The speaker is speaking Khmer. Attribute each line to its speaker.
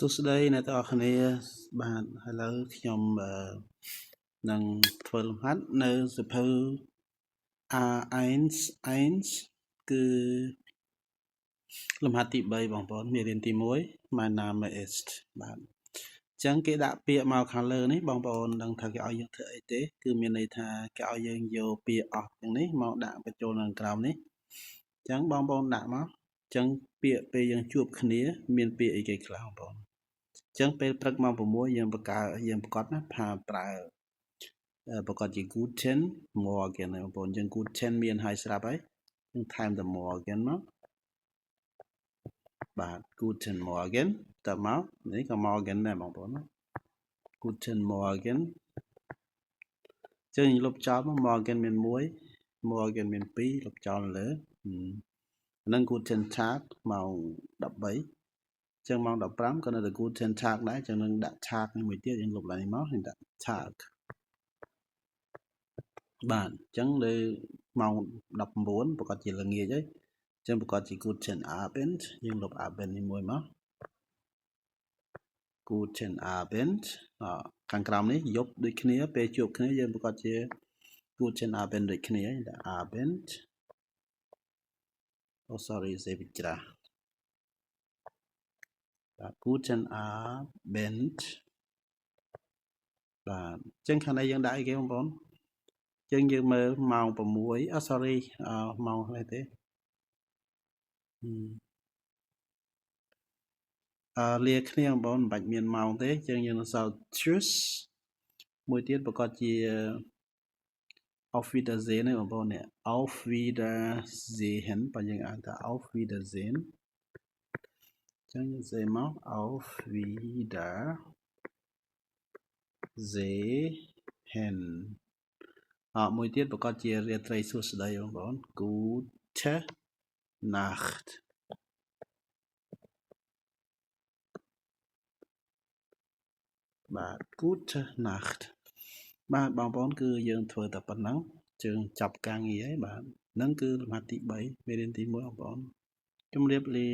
Speaker 1: សួស្តីអ្នកទាំងអស់គ្នាបាទឥឡូវខ្ញុំនឹងធ្វើលំហាត់នៅសៀវភៅ A1 គឺលំហាត់ទី3បងប្អូនមេរៀនទី1 Mein Name ist បាទអញ្ចឹងគេដាក់ពាក្យមកខាងលើនេះបងប្អូនដឹងថាគេឲ្យយើងធ្វើអីទេគឺមានន័យថាគេឲ្យយើងយកពាក្យអស់ទាំងនេះមកដាក់បញ្ចូលនៅក្រោមនេះអញ្ចឹងបងប្អូនដាក់មកអញ្ចឹងពាក្យពេលយើងជួបគ្នាមានពាក្យអីគេខ្លះបងប្អូនអញ្ចឹងពេលព្រឹកម៉ោង6យើងប្រកាសណាថាប្រើប្រកាសជា Guten Morgen បងប្អូនអញ្ចឹង Guten មានហើយស្រាប់ហើយយើងថែមតែ Morgen មកបាទ Guten Morgen តើមកនេះក៏ Morgen ដែរបងប្អូនណា Guten Morgen អញ្ចឹងយើងលុបចោលមក Morgen មាន1 Morgen មាន2លុបចោលលើហ្នឹង Guten Tag ម៉ោង13ចឹងម៉ោង15ក៏នៅតែ Guten Tag ដែរចឹងនឹងដាក់ Tag មួយទៀតយើងលុបឡើងនេះមកយើងដាក់ Tag បាទអញ្ចឹងលើម៉ោង19ប្រកាសជាល្ងាចហើយអញ្ចឹងប្រកាសជា Guten Abend យើងលុប Abend នេះមួយមក Guten Abend ខាងក្រោមនេះយប់ដូចគ្នាពេលជួបគ្នាយើងប្រកាសជា Guten Abend ដូចគ្នាដាក់ Abend sorry សេវិច្រាបាទ Guten Abend បាទអញ្ចឹងខាងនេះយើងដាក់អីគេបងប្អូនយើងមើលម៉ោង6 sorry ម៉ោងហ្នឹងទេលាគ្នាបងប្អូនមិនបាច់មានម៉ោងទេអញ្ចឹងយើងនឹងសល់ Tschüss មួយទៀតប្រកាសជា Auf Wiedersehen ទេបងប្អូននេះ Auf Wiedersehen បើយើងអានថា Auf Wiedersehen អញ្ចឹងយើងសេមក Auf Wiedersehen មួយទៀតប្រកាសជារាត្រីសួស្តីបងប្អូន Gute Nacht បាទ Gute Nacht បាទបងប្អូនគឺយើងធ្វើតែប៉ុណ្ណឹងជើងចាប់ការងារហើយបាទហ្នឹងគឺលំហាត់ទី3មេរៀនទី1បងប្អូនជម្រាបលា